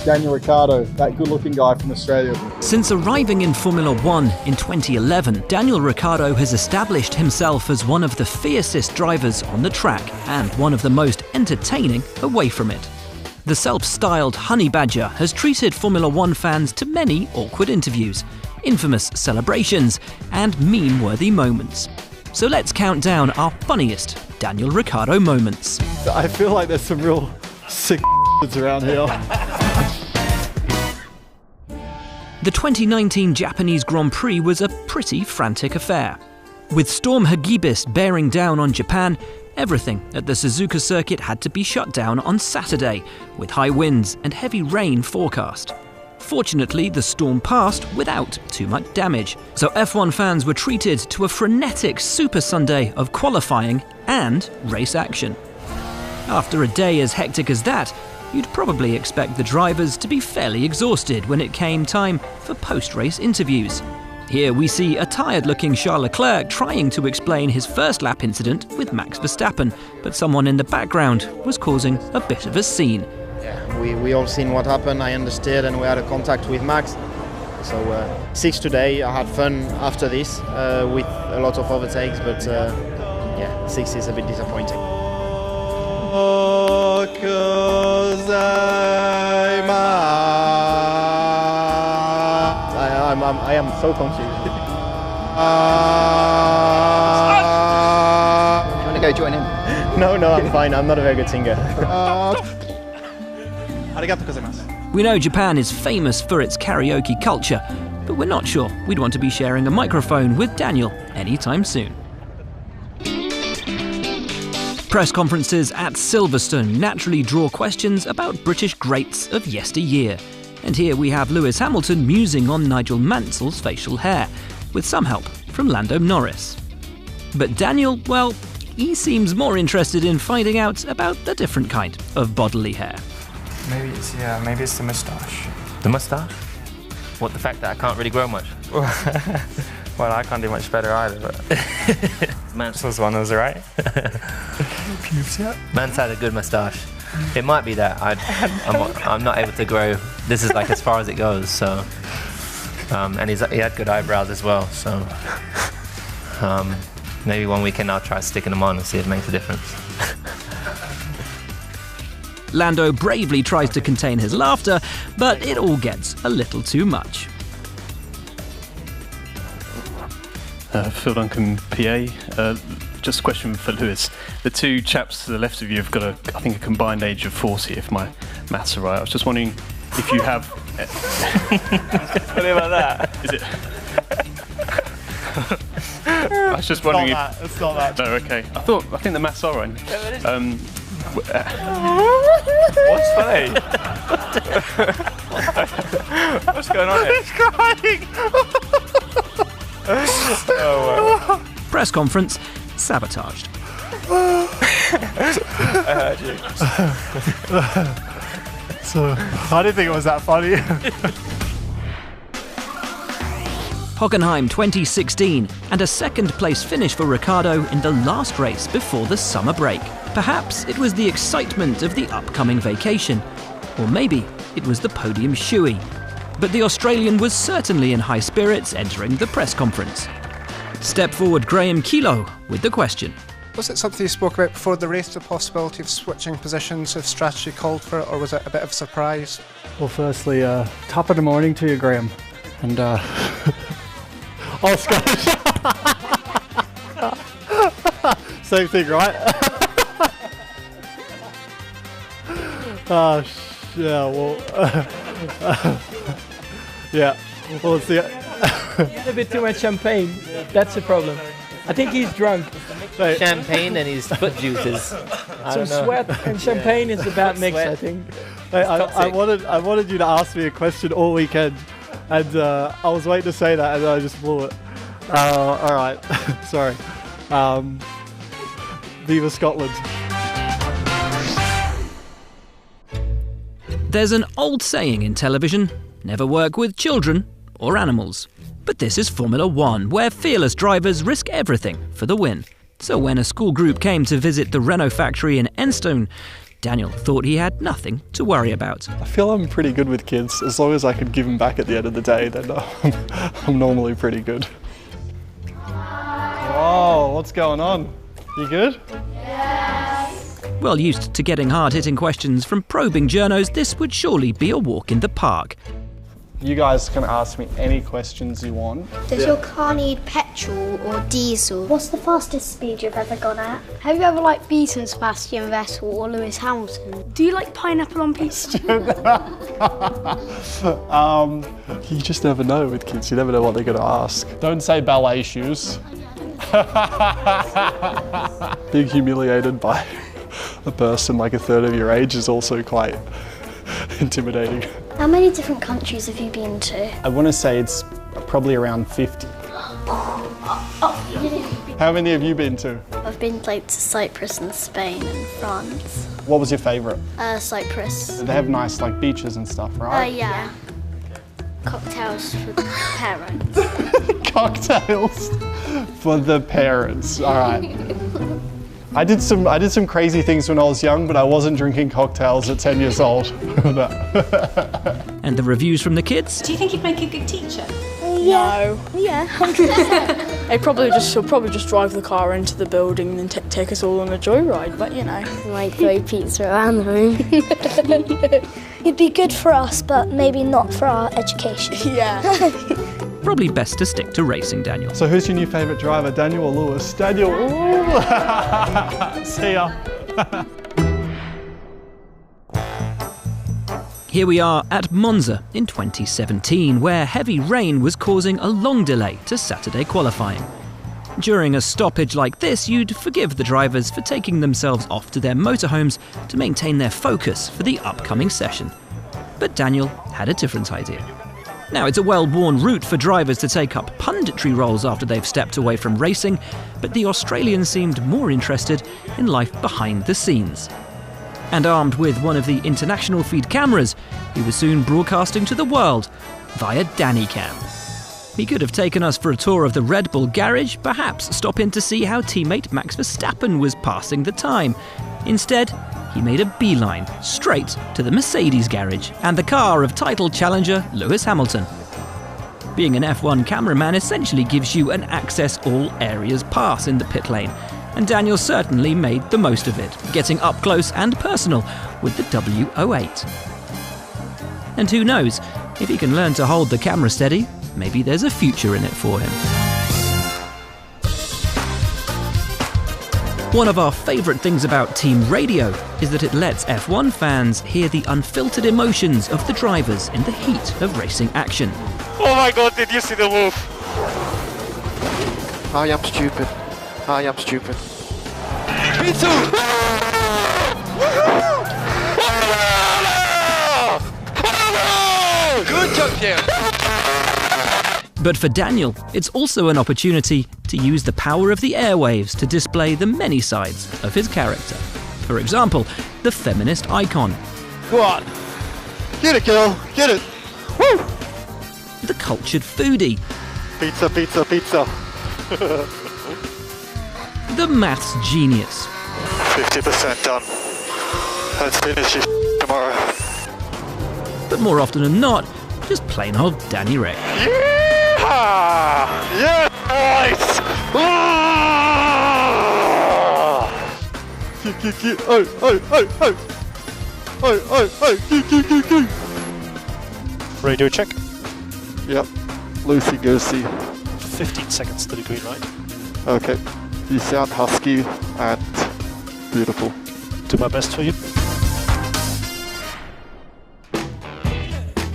Daniel Ricciardo, that good-looking guy from Australia. Since arriving in Formula One in 2011, Daniel Ricciardo has established himself as one of the fiercest drivers on the track and one of the most entertaining away from it. The self-styled honey badger has treated Formula One fans to many awkward interviews, infamous celebrations, and meme-worthy moments. So let's count down our funniest Daniel Ricciardo moments. I feel like there's some real sick around here. The 2019 Japanese Grand Prix was a pretty frantic affair. With Storm Hagibis bearing down on Japan, everything at the Suzuka circuit had to be shut down on Saturday, with high winds and heavy rain forecast. Fortunately, the storm passed without too much damage, so F1 fans were treated to a frenetic Super Sunday of qualifying and race action. After a day as hectic as that, you'd probably expect the drivers to be fairly exhausted when it came time for post-race interviews. Here we see a tired-looking Charles Leclerc trying to explain his first lap incident with Max Verstappen, but someone in the background was causing a bit of a scene. Yeah, we all seen what happened, I understood, and we had a contact with Max. So 6 today, I had fun after this with a lot of overtakes, but yeah, 6 is a bit disappointing. Oh, 'cause I am so confused. Do you want to go join him? No, I'm fine. I'm not a very good singer. We know Japan is famous for its karaoke culture, but we're not sure we'd want to be sharing a microphone with Daniel anytime soon. Press conferences at Silverstone naturally draw questions about British greats of yesteryear. And here we have Lewis Hamilton musing on Nigel Mansell's facial hair, with some help from Lando Norris. But Daniel, well, he seems more interested in finding out about a different kind of bodily hair. Maybe it's the moustache. The moustache? What, the fact that I can't really grow much? Well, I can't do much better either, but Mansell's one was right. Mans had a good moustache. It might be that I'm not able to grow. This is like as far as it goes. So, and he had good eyebrows as well. So, maybe one weekend I'll try sticking them on and see if it makes a difference. Lando bravely tries to contain his laughter, but it all gets a little too much. Phil Duncan, PA. Just a question for Lewis. The two chaps to the left of you have got I think a combined age of 40, if my maths are right. I was just wondering if you have. What about that? Is it? I was just wondering It's not that. No, okay. I think the maths are right. What's funny? What's going on here? He's crying! Press conference sabotaged. I heard you. So, I didn't think it was that funny. Hockenheim 2016, and a second-place finish for Ricciardo in the last race before the summer break. Perhaps it was the excitement of the upcoming vacation, or maybe it was the podium shoey. But the Australian was certainly in high spirits entering the press conference. Step forward Graham Kilo with the question. Was it something you spoke about before the race, the possibility of switching positions if strategy called for it, or was it a bit of a surprise? Well, firstly, top of the morning to you, Graham. And, oh, Scottish. Same thing, right? Yeah, well, yeah. Well, it's the... He had a bit too much champagne. That's the problem. I think he's drunk. Champagne and his foot juices. Some sweat and champagne is a bad mix, I think. I wanted you to ask me a question all weekend, and I was waiting to say that, and I just blew it. All right, sorry. Viva Scotland. There's an old saying in television, never work with children or animals. But this is Formula One, where fearless drivers risk everything for the win. So when a school group came to visit the Renault factory in Enstone, Daniel thought he had nothing to worry about. I feel I'm pretty good with kids. As long as I can give them back at the end of the day, then I'm normally pretty good. Whoa, what's going on? You good? Well used to getting hard-hitting questions from probing journos, this would surely be a walk in the park. You guys can ask me any questions you want. Does your car need petrol or diesel? What's the fastest speed you've ever gone at? Have you ever beaten Sebastian Vettel or Lewis Hamilton? Do you like pineapple on pizza? You just never know with kids. You never know what they're going to ask. Don't say ballet shoes. Being humiliated by a person like a third of your age is also quite intimidating. How many different countries have you been to? I want to say it's probably around 50. How many have you been to? I've been to Cyprus and Spain and France. What was your favourite? Cyprus. They have nice beaches and stuff, right? Yeah. Cocktails for the parents. Cocktails for the parents. All right. I did some crazy things when I was young, but I wasn't drinking cocktails at 10 years old. And the reviews from the kids? Do you think you'd make a good teacher? No. Yeah, 100%. She'll probably just drive the car into the building and then take us all on a joyride, but you know. Might throw pizza around the room. It'd be good for us, but maybe not for our education. Yeah. Probably best to stick to racing, Daniel. So who's your new favourite driver, Daniel or Lewis? Daniel, ooh. See ya. Here we are at Monza in 2017, where heavy rain was causing a long delay to Saturday qualifying. During a stoppage like this, you'd forgive the drivers for taking themselves off to their motorhomes to maintain their focus for the upcoming session. But Daniel had a different idea. Now, it's a well-worn route for drivers to take up punditry roles after they've stepped away from racing, but the Australian seemed more interested in life behind the scenes. And armed with one of the international feed cameras, he was soon broadcasting to the world via DannyCam. He could have taken us for a tour of the Red Bull garage, perhaps stop in to see how teammate Max Verstappen was passing the time. Instead, he made a beeline straight to the Mercedes garage and the car of title challenger Lewis Hamilton. Being an F1 cameraman essentially gives you an access all areas pass in the pit lane, and Daniel certainly made the most of it, getting up close and personal with the W08. And who knows, if he can learn to hold the camera steady, maybe there's a future in it for him. One of our favourite things about team radio is that it lets F1 fans hear the unfiltered emotions of the drivers in the heat of racing action. Oh my god, did you see the move? I am stupid. I am stupid. Me too! Good job, Pierre! But for Daniel, it's also an opportunity to use the power of the airwaves to display the many sides of his character. For example, the feminist icon. Go on! Get it, girl! Get it! Woo! The cultured foodie. Pizza, pizza, pizza! The maths genius. 50% done. Let's finish this tomorrow. But more often than not, just plain old Danny Ray. Yeah, boys! Radio check. Yep. Loosey-goosey. 15 seconds to the green light. Okay. You sound husky and beautiful. Do my best for you.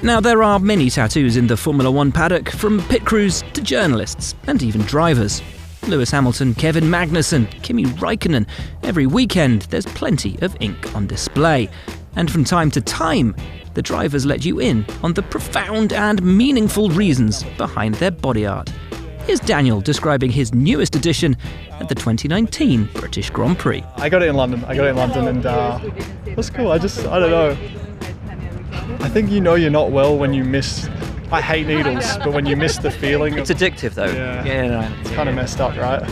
Now, there are many tattoos in the Formula One paddock, from pit crews to journalists and even drivers. Lewis Hamilton, Kevin Magnussen, Kimi Räikkönen. Every weekend, there's plenty of ink on display. And from time to time, the drivers let you in on the profound and meaningful reasons behind their body art. Here's Daniel describing his newest addition at the 2019 British Grand Prix. I got it in London. And it was cool. I don't know. I think you know you're not well when you miss. I hate needles, but when you miss the feeling. It's addictive though. Yeah, no. It's kind of messed up, right?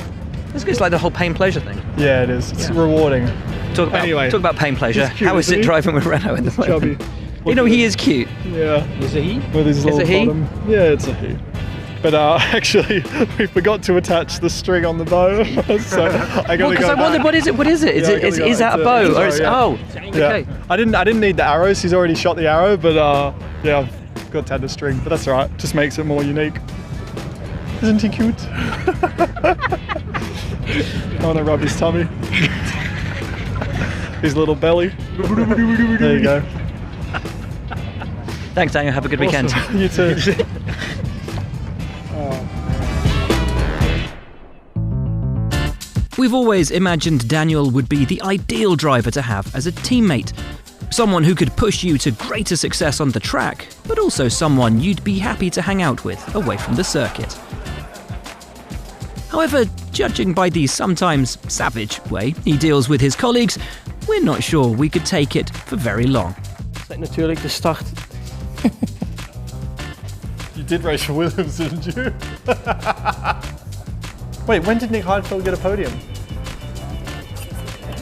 It's like the whole pain-pleasure thing. Yeah, it is. It's rewarding. Talk about pain-pleasure. He's cute, How is it driving with Renault in the moment? Chubby. You know, he is cute. Yeah. Is it he? With his little it he? bottom. Yeah, it's a he. But actually, we forgot to attach the string on the bow, so I gotta go. I wondered, what is it? Is that a bow? Or okay. I didn't need the arrows. He's already shot the arrow, but yeah, I've got to add the string. But that's all right. Just makes it more unique. Isn't he cute? I want to rub his tummy. His little belly. There you go. Thanks, Daniel. Have a good weekend. You too. We've always imagined Daniel would be the ideal driver to have as a teammate. Someone who could push you to greater success on the track, but also someone you'd be happy to hang out with away from the circuit. However, judging by the sometimes savage way he deals with his colleagues, we're not sure we could take it for very long. Natuurlijk de start. You did race for Williams, didn't you? Wait, when did Nick Heidfeld get a podium?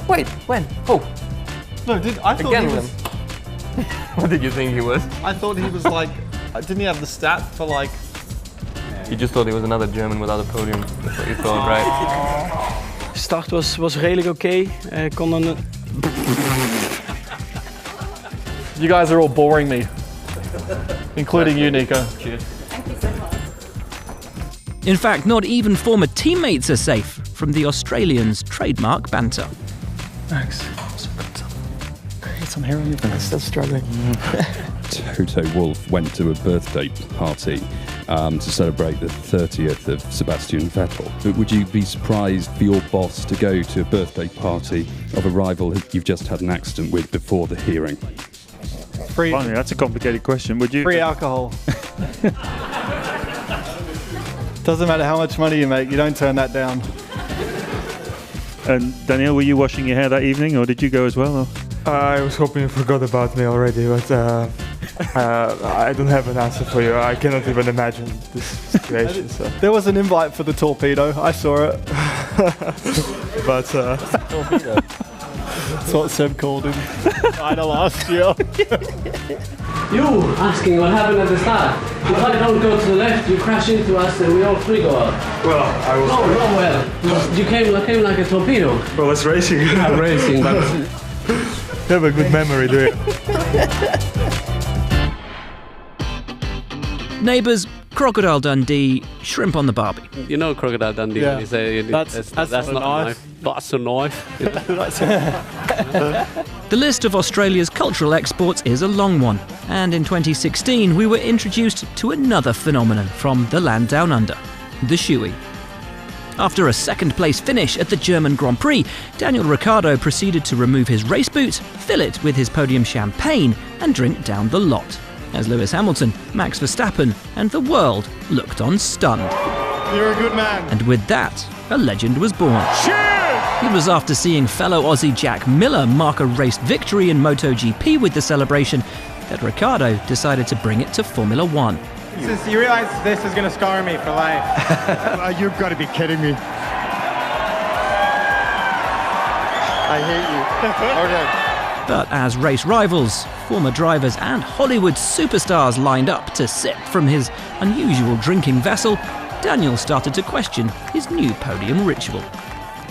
Wait, when? Oh. No, I thought Again, he was... What did you think he was? I thought he was like... Didn't he have the stat for like... You just thought he was another German without a podium. That's what you thought, right? Start was redelijk oké. Kon een... You guys are all boring me. Including you, Nico. Cheers. In fact, not even former teammates are safe from the Australians' trademark banter. Thanks. Get some hair on your face. Still struggling. Toto Wolff went to a birthday party to celebrate the 30th of Sebastian Vettel. But would you be surprised for your boss to go to a birthday party of a rival you've just had an accident with before the hearing? Free. Blimey, that's a complicated question. Would you? Free alcohol. Doesn't matter how much money you make, you don't turn that down. And Daniel, were you washing your hair that evening, or did you go as well? Or? I was hoping you forgot about me already, but I don't have an answer for you. I cannot even imagine this situation. So. There was an invite for the torpedo. I saw it. But torpedo. That's what Seb called him. Final last year. You asking what happened at the start. If I don't go to the left, you crash into us and we all three go out. Well, I was... No, well. You came like a torpedo. Well, it's racing. I'm racing, but... You have a good memory, do you? Neighbours, Crocodile Dundee, shrimp on the barbie. You know Crocodile Dundee when you say that's not a knife. That's a knife. The list of Australia's cultural exports is a long one, and in 2016 we were introduced to another phenomenon from the land down under, the shoey. After a second-place finish at the German Grand Prix, Daniel Ricciardo proceeded to remove his race boot, fill it with his podium champagne, and drink down the lot, as Lewis Hamilton, Max Verstappen, and the world looked on stunned. You're a good man. And with that, a legend was born. It was after seeing fellow Aussie Jack Miller mark a race victory in MotoGP with the celebration that Ricciardo decided to bring it to Formula One. Since you realise this is going to scar me for life. You've got to be kidding me. I hate you. Okay. But as race rivals, former drivers and Hollywood superstars lined up to sip from his unusual drinking vessel, Daniel started to question his new podium ritual.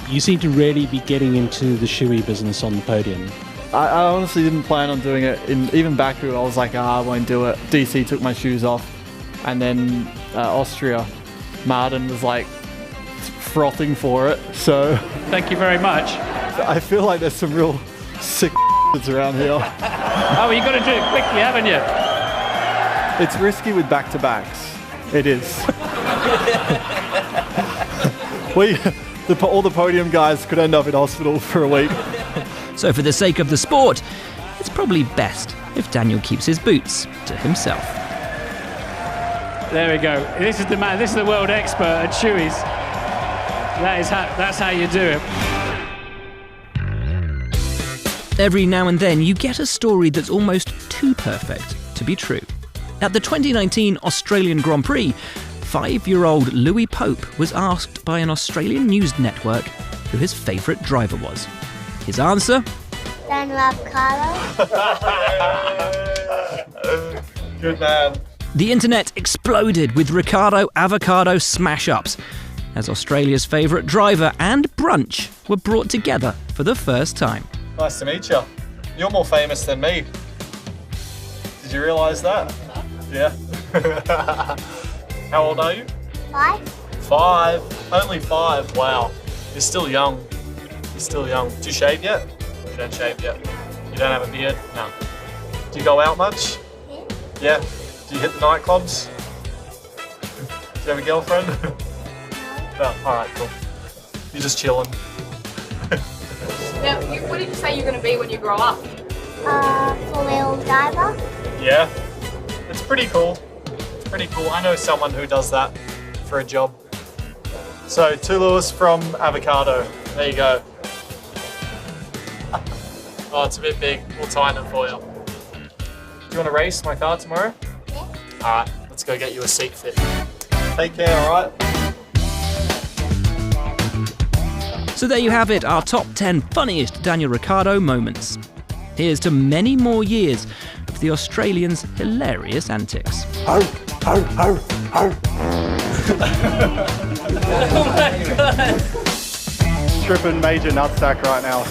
You seem to really be getting into the shoey business on the podium. I honestly didn't plan on doing it. Even Baku, I was like, I won't do it. DC took my shoes off. And then Austria, Martin was like frothing for it. So Thank you very much. I feel like there's some real sick around here. Oh, you got to do it quickly, haven't you? It's risky with back-to-backs. It is. All the podium guys could end up in hospital for a week. So for the sake of the sport, it's probably best if Daniel keeps his boots to himself. There we go. This is the man. This is the world expert at shoeys. That's how you do it. Every now and then you get a story that's almost too perfect to be true. At the 2019 Australian Grand Prix, 5-year-old Louis Pope was asked by an Australian news network who his favourite driver was. His answer? Daniel Ricciardo. Good man. The internet exploded with Ricciardo avocado smash-ups as Australia's favourite driver and brunch were brought together for the first time. Nice to meet you. You're more famous than me. Did you realise that? Yeah. How old are you? 5. 5. Only 5. Wow. You're still young. You're still young. Do you shave yet? You don't shave yet. You don't have a beard? No. Do you go out much? Yeah. Do you hit the nightclubs? Do you have a girlfriend? No. Alright, cool. You're just chilling. Now, what did you say you're going to be when you grow up? Four-wheel driver. Yeah. It's pretty cool. It's pretty cool. I know someone who does that for a job. So, to Lewis from Avocado. There you go. Oh, it's a bit big. We'll tighten it for you. Do you want to race my car tomorrow? Yeah. Alright, let's go get you a seat fit. Take care, alright? So there you have it, our top 10 funniest Daniel Ricciardo moments. Here's to many more years of the Australian's hilarious antics. Oh my god! Tripping major nutsack right now.